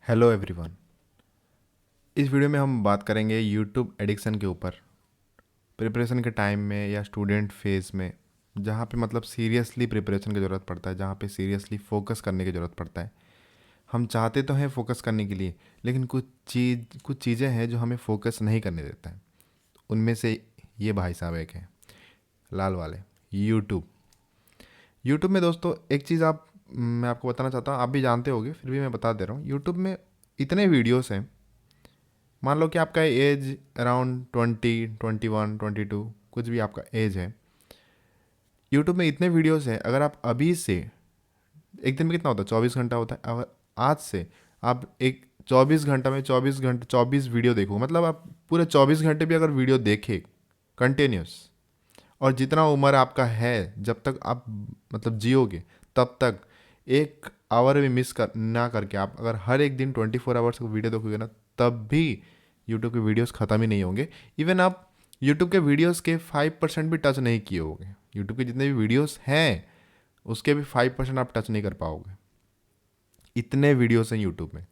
Hello everyone. इस video में हम बात करेंगे यूट्यूब एडिक्शन के ऊपर। प्रिपरेशन के टाइम में या स्टूडेंट फेज़ में, जहाँ पे मतलब सीरियसली प्रिपरेशन की ज़रूरत पड़ता है, जहाँ पे सीरियसली फोकस करने की ज़रूरत पड़ता है। हम चाहते तो हैं फोकस करने के लिए, लेकिन कुछ चीज़ें हैं जो हमें फोकस नहीं करने देता है। उनमें से ये भाई साहब एक हैं, लाल वाले, यूट्यूब। यूट्यूब में दोस्तों एक चीज़ मैं आपको बताना चाहता हूँ, आप भी जानते होगे, फिर भी मैं बता दे रहा हूँ। यूट्यूब में इतने वीडियोस हैं। मान लो कि आपका एज अराउंड 20, 21, 22, कुछ भी आपका एज है। यूट्यूब में इतने वीडियोस हैं, अगर आप अभी से, एक दिन में कितना होता है, 24 घंटा होता है। अगर आज से आप एक 24 घंटा में 24 घंटे 24 वीडियो देखो, मतलब आप पूरे 24 घंटे भी अगर वीडियो देखे कंटिन्यूस, और जितना उम्र आपका है, जब तक आप मतलब जियोगे, तब तक एक आवर भी मिस कर ना करके आप अगर हर एक दिन 24 आवर्स का वीडियो देखोगे ना, तब भी यूट्यूब के वीडियोस ख़त्म ही नहीं होंगे। इवन आप यूट्यूब के वीडियोस के 5% भी टच नहीं किए होगे। यूट्यूब के जितने भी वीडियोस हैं, उसके भी 5% आप टच नहीं कर पाओगे। इतने वीडियोस हैं यूट्यूब में।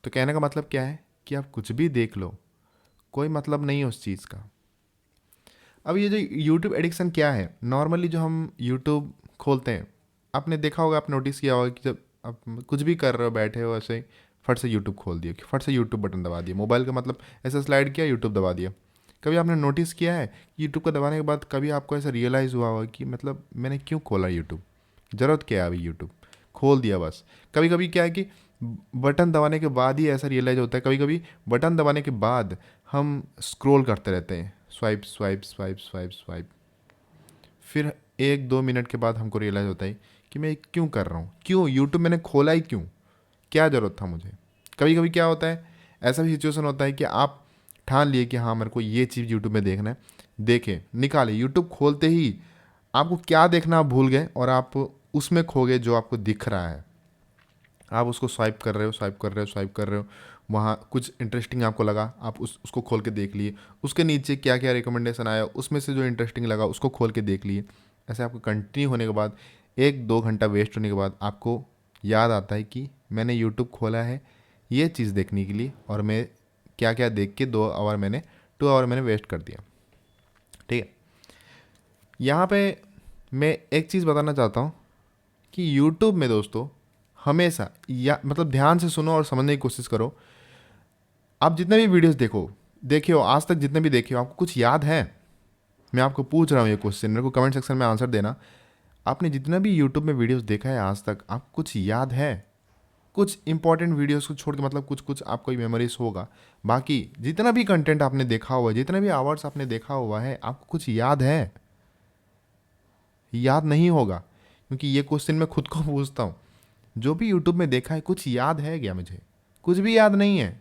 तो कहने का मतलब क्या है कि आप कुछ भी देख लो, कोई मतलब नहीं है उस चीज़ का। अब ये जो यूट्यूब एडिक्शन क्या है, नॉर्मली जो हम यूट्यूब खोलते हैं, आपने देखा होगा, आप नोटिस किया होगा कि जब आप कुछ भी कर रहे हो, बैठे हो ऐसे ही, फट से यूट्यूब खोल दिया, कि फट से यूट्यूब बटन दबा दिया, मोबाइल का मतलब ऐसा स्लाइड किया, यूट्यूब दबा दिया। कभी आपने नोटिस किया है कि यूट्यूब को दबाने के बाद कभी आपको ऐसा रियलाइज़ हुआ होगा कि मतलब मैंने क्यों खोला यूट्यूब, ज़रूरत क्या है अभी, यूट्यूब खोल दिया बस। कभी कभी क्या है कि बटन दबाने के बाद ही ऐसा रियलाइज होता है। कभी कभी बटन दबाने के बाद हम स्क्रॉल करते रहते हैं, swipe swipe swipe swipe swipe. फिर 1-2 मिनट के बाद हमको रियलाइज़ होता है कि मैं ये क्यों कर रहा हूँ, क्यों यूट्यूब मैंने खोला ही क्यों, क्या ज़रूरत था मुझे। कभी कभी क्या होता है, ऐसा भी सिचुएशन होता है कि आप ठान लिए कि हाँ, मेरे को ये चीज़ यूट्यूब में देखना है, देखें, निकाले, यूट्यूब खोलते ही आपको क्या देखना आप भूल गए, और आप उसमें खो गए जो आपको दिख रहा है। आप उसको स्वाइप कर रहे हो, स्वाइप कर रहे हो, स्वाइप कर रहे हो, वहाँ कुछ इंटरेस्टिंग आपको लगा, आप उसको खोल के देख लिए। उसके नीचे क्या क्या रिकमेंडेशन आया, उसमें से जो इंटरेस्टिंग लगा उसको खोल के देख लिए। ऐसे आपको कंटिन्यू होने के बाद, 1-2 घंटा वेस्ट होने के बाद, आपको याद आता है कि मैंने यूट्यूब खोला है ये चीज़ देखने के लिए, और मैं क्या क्या देख के 2 आवर मैंने वेस्ट कर दिया। ठीक है। यहाँ पे मैं एक चीज़ बताना चाहता हूँ कि यूट्यूब में दोस्तों हमेशा, या मतलब ध्यान से सुनो और समझने की कोशिश करो। आप जितने भी वीडियोस देखे हो आज तक, जितने भी देखे हो, आपको कुछ याद है? मैं आपको पूछ रहा हूँ ये क्वेश्चन, मेरे को कमेंट सेक्शन में आंसर देना। आपने जितना भी यूट्यूब में वीडियोस देखा है आज तक, आपको कुछ याद है? कुछ इंपॉर्टेंट वीडियोस को छोड़ के, मतलब कुछ कुछ आपको मेमोरीज होगा। बाकी जितना भी कंटेंट आपने देखा हुआ है, जितने भी आवर्स आपने देखा हुआ है, आपको कुछ याद है? याद नहीं होगा, क्योंकि ये क्वेश्चन मैं खुद को पूछता हूँ। जो भी यूट्यूब में देखा है, कुछ याद है क्या मुझे? कुछ भी याद नहीं है।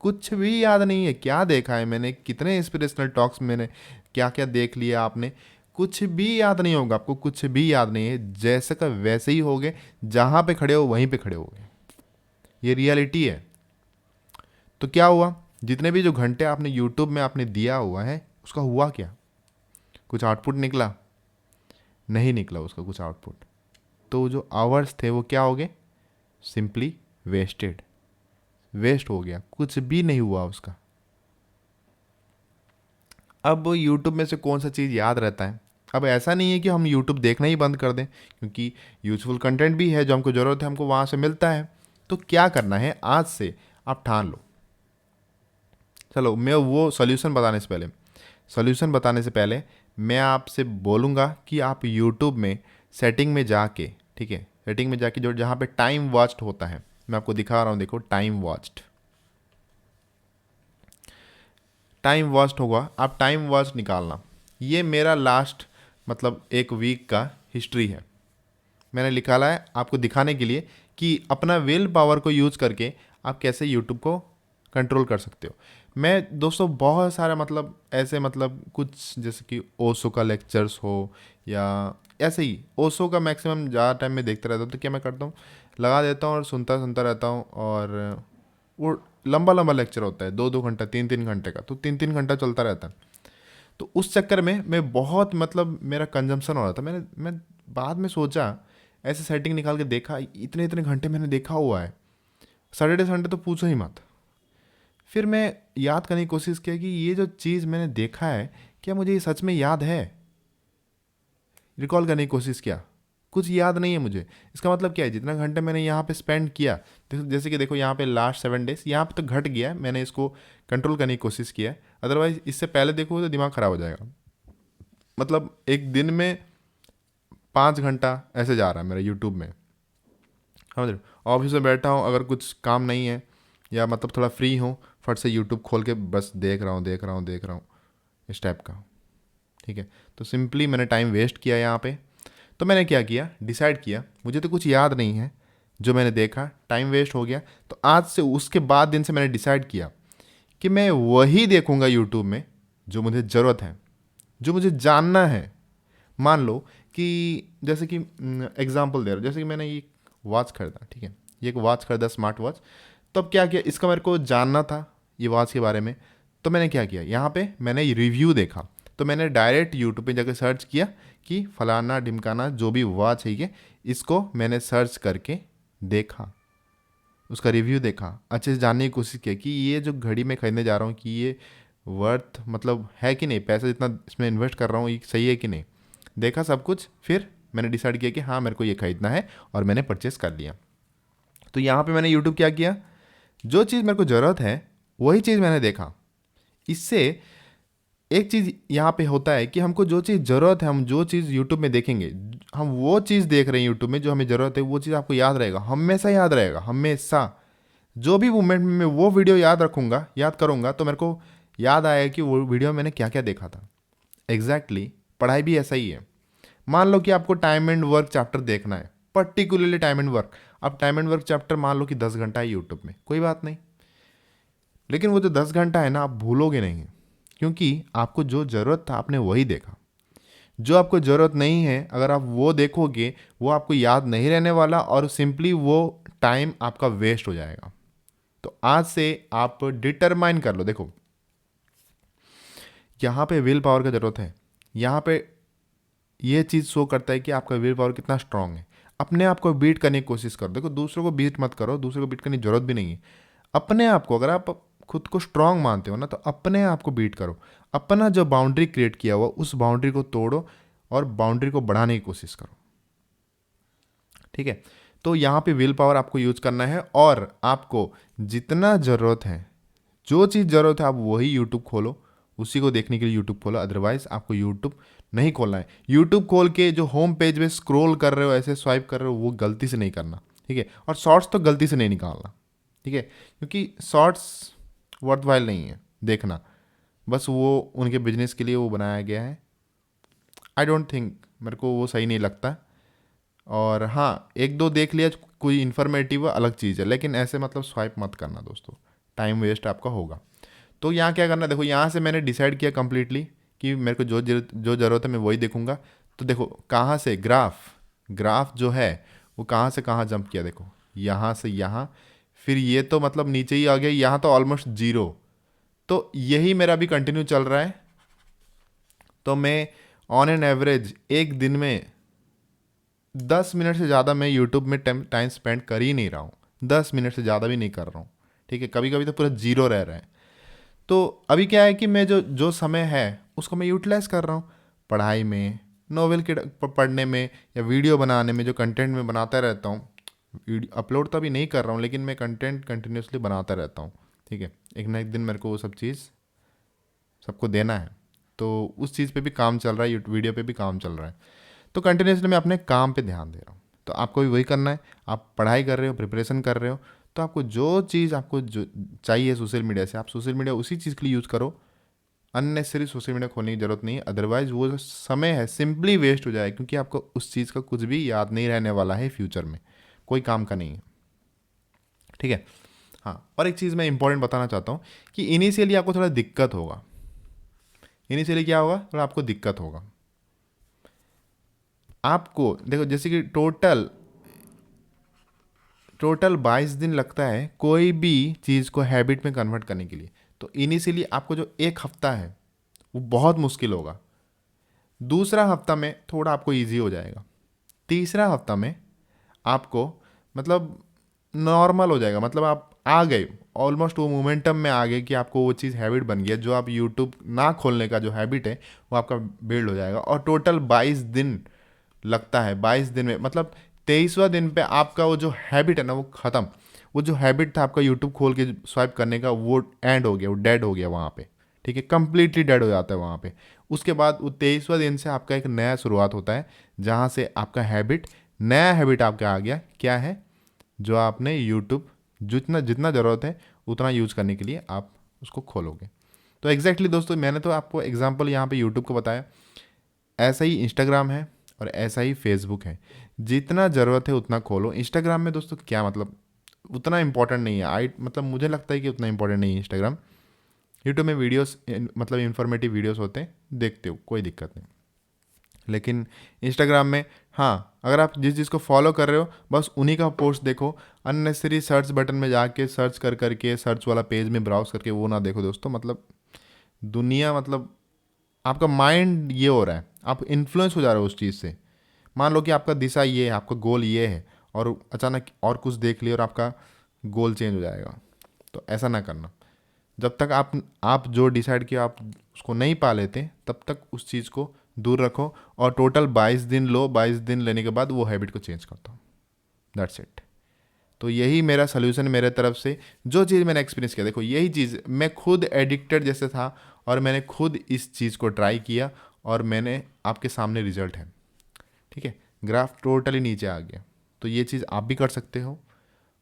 कुछ भी याद नहीं है। क्या देखा है मैंने, कितने इंस्पिरेशनल टॉक्स मैंने, क्या क्या देख लिया आपने, कुछ भी याद नहीं होगा आपको। कुछ भी याद नहीं है, जैसे का वैसे ही होगे, जहाँ पे खड़े हो वहीं पे खड़े होगे। ये रियलिटी है। तो क्या हुआ, जितने भी जो घंटे आपने यूट्यूब में आपने दिया हुआ है, उसका हुआ क्या? कुछ आउटपुट निकला? नहीं निकला उसका कुछ आउटपुट। तो जो आवर्स थे वो क्या हो गए? सिंपली वेस्टेड, वेस्ट हो गया, कुछ भी नहीं हुआ उसका। अब यूट्यूब में से कौन सा चीज़ याद रहता है? अब ऐसा नहीं है कि हम यूट्यूब देखना ही बंद कर दें, क्योंकि यूजफुल कंटेंट भी है जो हमको ज़रूरत है, हमको वहाँ से मिलता है। तो क्या करना है, आज से आप ठान लो। चलो, मैं वो सोल्यूशन बताने से पहले मैं आपसे बोलूँगा कि आप यूट्यूब में सेटिंग में जाके, ठीक है, सेटिंग में जाके जो जहाँ पे टाइम वॉच्ड होता है, मैं आपको दिखा रहा हूँ, देखो, टाइम वॉच्ड, टाइम वॉस्ट होगा, आप टाइम वॉस्ट निकालना। ये मेरा लास्ट मतलब एक वीक का हिस्ट्री है, मैंने निकाला है आपको दिखाने के लिए कि अपना विल पावर को यूज़ करके आप कैसे यूट्यूब को कंट्रोल कर सकते हो। मैं दोस्तों बहुत सारा मतलब ऐसे, मतलब कुछ जैसे कि ओशो का लेक्चर्स हो, या ऐसे ही ओशो का मैक्सिमम ज़्यादा टाइम में देखता रहता हूँ। तो क्या मैं करता हूँ, लगा देता हूँ और सुनता सुनता रहता हूँ। और वो लंबा लंबा लेक्चर होता है, 2-2 घंटा, 3-3 घंटे का, तो 3-3 घंटा चलता रहता है। तो उस चक्कर में मैं बहुत मतलब मेरा कंजम्पशन हो रहा था। मैं बाद में सोचा, ऐसे सेटिंग निकाल के देखा, इतने इतने घंटे मैंने देखा हुआ है, सैटरडे संडे तो पूछो ही मत। फिर मैं याद करने की कोशिश किया कि ये जो चीज़ मैंने देखा है, क्या मुझे ये सच में याद है। रिकॉल करने की कोशिश किया, कुछ याद नहीं है मुझे। इसका मतलब क्या है, जितना घंटे मैंने यहाँ पे स्पेंड किया, जैसे कि देखो यहाँ पे लास्ट 7 डेज यहाँ पे तो घट गया है, मैंने इसको कंट्रोल करने की कोशिश किया है। अदरवाइज इससे पहले देखो तो दिमाग ख़राब हो जाएगा। मतलब एक दिन में 5 घंटा ऐसे जा रहा है मेरा यूट्यूब में, समझ रहे हो। ऑफिस में बैठा हूँ, अगर कुछ काम नहीं है या मतलब थोड़ा फ्री हूँ, फट से यूट्यूब खोल के बस देख रहा हूँ देख रहा हूँ देख रहा हूँ, इस टाइप का। ठीक है, तो सिंपली मैंने टाइम वेस्ट किया यहाँ पे। तो मैंने क्या किया, डिसाइड किया मुझे तो कुछ याद नहीं है, जो मैंने देखा टाइम वेस्ट हो गया। तो आज से उसके बाद दिन से मैंने डिसाइड किया कि मैं वही देखूंगा यूट्यूब में जो मुझे ज़रूरत है, जो मुझे जानना है। मान लो कि जैसे कि एग्जांपल दे रहा हूँ, जैसे कि मैंने ये वॉच खरीदा, ठीक है, ये एक वॉच खरीदा, स्मार्ट वॉच। तो अब क्या किया, इसका मेरे को जानना था ये वॉच के बारे में। तो मैंने क्या किया, यहाँ पे मैंने रिव्यू देखा। तो मैंने डायरेक्ट यूट्यूब पे जाकर सर्च किया कि फलाना ढिमकाना जो भी वॉच है ये, इसको मैंने सर्च करके देखा, उसका रिव्यू देखा, अच्छे से जानने की कोशिश की कि ये जो घड़ी मैं खरीदने जा रहा हूँ कि ये वर्थ मतलब है कि नहीं, पैसा जितना इसमें इन्वेस्ट कर रहा हूँ ये सही है कि नहीं। देखा सब कुछ, फिर मैंने डिसाइड किया कि हाँ मेरे को ये खरीदना है, और मैंने परचेस कर लिया। तो यहाँ पे मैंने यूट्यूब क्या किया, जो चीज़ मेरे को ज़रूरत है वही चीज़ मैंने देखा। इससे एक चीज़ यहाँ पे होता है कि हमको जो चीज़ ज़रूरत है, हम जो चीज़ यूट्यूब में देखेंगे, हम वो चीज़ देख रहे हैं यूट्यूब में, जो हमें ज़रूरत है वो चीज़ आपको याद रहेगा, हमेशा याद रहेगा, हमेशा। जो भी मोमेंट में वो वीडियो याद रखूँगा, याद करूँगा, तो मेरे को याद आएगा कि वो वीडियो मैंने क्या क्या देखा था। एग्जैक्टली पढ़ाई भी ऐसा ही है। मान लो कि आपको टाइम एंड वर्क चैप्टर देखना है, पर्टिकुलरली टाइम एंड वर्क। अब टाइम एंड वर्क चैप्टर मान लो कि 10 घंटा है यूट्यूब में, कोई बात नहीं, लेकिन वो जो 10 घंटा है ना, आप भूलोगे नहीं, क्योंकि आपको जो ज़रूरत था आपने वही देखा। जो आपको ज़रूरत नहीं है अगर आप वो देखोगे, वो आपको याद नहीं रहने वाला, और सिंपली वो टाइम आपका वेस्ट हो जाएगा। तो आज से आप डिटरमाइन कर लो। देखो यहाँ पे विल पावर का ज़रूरत है, यहाँ पे ये चीज़ शो करता है कि आपका विल पावर कितना स्ट्रांग है। अपने आप को बीट करने की कोशिश करो। देखो दूसरों को बीट मत करो, दूसरों को बीट करने की जरूरत भी नहीं है। अपने आप को, अगर आप खुद को स्ट्रांग मानते हो ना, तो अपने आप को बीट करो। अपना जो बाउंड्री क्रिएट किया हुआ उस बाउंड्री को तोड़ो और बाउंड्री को बढ़ाने की कोशिश करो। ठीक है, तो यहाँ पे विल पावर आपको यूज करना है, और आपको जितना ज़रूरत है, जो चीज़ ज़रूरत है, आप वही यूट्यूब खोलो, उसी को देखने के लिए यूट्यूब खोलो। अदरवाइज आपको यूट्यूब नहीं खोलना है। यूट्यूब खोल के जो होम पेज में स्क्रॉल कर रहे हो, ऐसे स्वाइप कर रहे हो, वो गलती से नहीं करना। ठीक है, और शॉर्ट्स तो गलती से नहीं निकालना। ठीक है, क्योंकि शॉर्ट्स वर्थ वाइल नहीं है देखना, बस वो उनके बिजनेस के लिए वो बनाया गया है। आई डोंट थिंक, मेरे को वो सही नहीं लगता। और हाँ, एक दो देख लिया कोई इन्फॉर्मेटिव अलग चीज़ है, लेकिन ऐसे मतलब स्वाइप मत करना दोस्तों, टाइम वेस्ट आपका होगा। तो यहाँ क्या करना, देखो यहाँ से मैंने डिसाइड किया कम्प्लीटली कि मेरे को जो ज़रूरत है मैं वही देखूंगा। तो देखो कहाँ से ग्राफ जो है वो कहाँ से कहाँ जंप किया, देखो यहाँ से यहाँ, फिर ये तो मतलब नीचे ही आ गया, यहाँ तो ऑलमोस्ट जीरो। तो यही मेरा भी कंटिन्यू चल रहा है। तो मैं ऑन एन एवरेज एक दिन में 10 मिनट से ज़्यादा मैं यूट्यूब में टाइम स्पेंड कर ही नहीं रहा हूँ। 10 मिनट से ज़्यादा भी नहीं कर रहा हूँ। ठीक है, कभी कभी तो पूरा जीरो रह रहा है। तो अभी क्या है कि मैं जो जो समय है उसको मैं यूटिलाइज कर रहा हूँ पढ़ाई में, नॉवेल के पढ़ने में, या वीडियो बनाने में, जो कंटेंट मैं बनाता रहता हूँ। अपलोड तो अभी नहीं कर रहा हूँ, लेकिन मैं कंटेंट कंटिन्यूसली बनाता रहता हूँ। ठीक है, एक ना एक दिन मेरे को वो सब चीज़ सबको देना है, तो उस चीज़ पे भी काम चल रहा है, वीडियो पे भी काम चल रहा है। तो कंटिन्यूसली मैं अपने काम पे ध्यान दे रहा हूँ। तो आपको भी वही करना है। आप पढ़ाई कर रहे हो, प्रिपरेशन कर रहे हो, तो आपको जो चीज़ आपको जो चाहिए सोशल मीडिया से, आप सोशल मीडिया उसी चीज़ के लिए यूज़ करो। अननेसेसरी सोशल मीडिया खोलने की ज़रूरत नहीं है, अदरवाइज वो जो समय है सिंपली वेस्ट हो जाए, क्योंकि आपको उस चीज़ का कुछ भी याद नहीं रहने वाला है फ्यूचर में, कोई काम का नहीं है। ठीक है, हाँ, और एक चीज़ मैं इंपॉर्टेंट बताना चाहता हूँ कि इनिशियली आपको थोड़ा दिक्कत होगा। इनिशियली क्या होगा, थोड़ा आपको दिक्कत होगा। आपको देखो जैसे कि टोटल 22 दिन लगता है कोई भी चीज़ को हैबिट में कन्वर्ट करने के लिए। तो इनिशियली आपको जो एक हफ्ता है वो बहुत मुश्किल होगा। दूसरा हफ्ता में थोड़ा आपको इजी हो जाएगा। तीसरा हफ्ता में आपको मतलब नॉर्मल हो जाएगा, मतलब आप आ गए ऑलमोस्ट वो मोमेंटम में आ गए कि आपको वो चीज़ हैबिट बन गई है। जो आप यूट्यूब ना खोलने का जो हैबिट है वो आपका बिल्ड हो जाएगा। और टोटल 22 दिन लगता है, 22 दिन में मतलब 23वां दिन पे आपका वो जो हैबिट है ना वो ख़त्म। वो जो हैबिट था आपका यूट्यूब खोल के स्वाइप करने का, वो एंड हो गया, वो डेड हो गया वहाँ पे। ठीक है, कंप्लीटली डेड हो जाता है वहाँ पे। उसके बाद वो 23वां दिन से आपका एक नया शुरुआत होता है, जहाँ से आपका हैबिट, नया हैबिट आपका आ गया। क्या है? जो आपने यूट्यूब जितना जितना ज़रूरत है उतना यूज़ करने के लिए आप उसको खोलोगे। तो एग्जैक्टली दोस्तों, मैंने तो आपको एग्जांपल यहाँ पे यूट्यूब को बताया, ऐसा ही इंस्टाग्राम है और ऐसा ही फेसबुक है। जितना ज़रूरत है उतना खोलो। इंस्टाग्राम में दोस्तों क्या मतलब उतना इंपॉर्टेंट नहीं है, आई मतलब मुझे लगता है कि उतना इंपॉर्टेंट नहीं है इंस्टाग्राम। यूट्यूब में वीडियोस मतलब इन्फॉर्मेटिव वीडियोस होते हैं, देखते हो, कोई दिक्कत नहीं। लेकिन इंस्टाग्राम में हाँ, अगर आप जिस चीज़ को फॉलो कर रहे हो बस उन्हीं का पोस्ट देखो। अननेसेसरी सर्च बटन में जाके सर्च कर करके सर्च वाला पेज में ब्राउज करके वो ना देखो दोस्तों। मतलब दुनिया, मतलब आपका माइंड ये हो रहा है, आप इन्फ्लुएंस हो जा रहे हो उस चीज़ से। मान लो कि आपका दिशा ये है, आपका गोल ये है, और अचानक और कुछ देख लिया और आपका गोल चेंज हो जाएगा। तो ऐसा ना करना। जब तक आप जो डिसाइड किया आप उसको नहीं पा लेते, तब तक उस चीज़ को दूर रखो। और टोटल 22 दिन लो, 22 दिन लेने के बाद वो हैबिट को चेंज करता हूँ। That's it. तो यही मेरा सोल्यूशन मेरे तरफ से, जो चीज़ मैंने एक्सपीरियंस किया। देखो यही चीज़ मैं खुद एडिक्टेड जैसे था, और मैंने खुद इस चीज़ को ट्राई किया, और मैंने आपके सामने रिजल्ट है। ठीक है, ग्राफ टोटली नीचे आ गया। तो ये चीज़ आप भी कर सकते हो,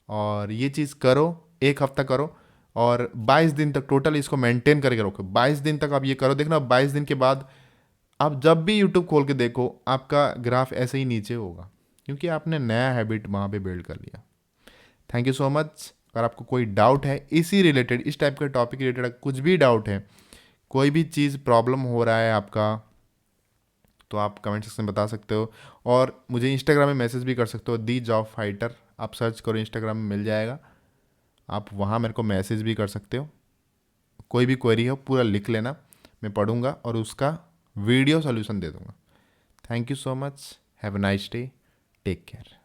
और ये चीज़ करो, एक हफ्ता करो, और 22 दिन तक टोटल इसको मेंटेन करके रखो। 22 दिन तक आप ये करो, देखना 22 दिन के बाद आप जब भी यूट्यूब खोल के देखो आपका ग्राफ ऐसे ही नीचे होगा, क्योंकि आपने नया हैबिट वहाँ पे बिल्ड कर लिया। Thank you so much. अगर आपको कोई डाउट है इसी रिलेटेड, इस टाइप के टॉपिक रिलेटेड कुछ भी डाउट है, कोई भी चीज़ प्रॉब्लम हो रहा है आपका, तो आप कमेंट सेक्शन में बता सकते हो। और मुझे इंस्टाग्राम में मैसेज भी कर सकते हो, दी जॉब फाइटर आप सर्च करो, इंस्टाग्राम में मिल जाएगा। आप वहाँ मेरे को मैसेज भी कर सकते हो। कोई भी क्वेरी हो पूरा लिख लेना, मैं पढ़ूंगा और उसका वीडियो सॉल्यूशन दे दूंगा। Thank you so much. Have a nice day. Take care.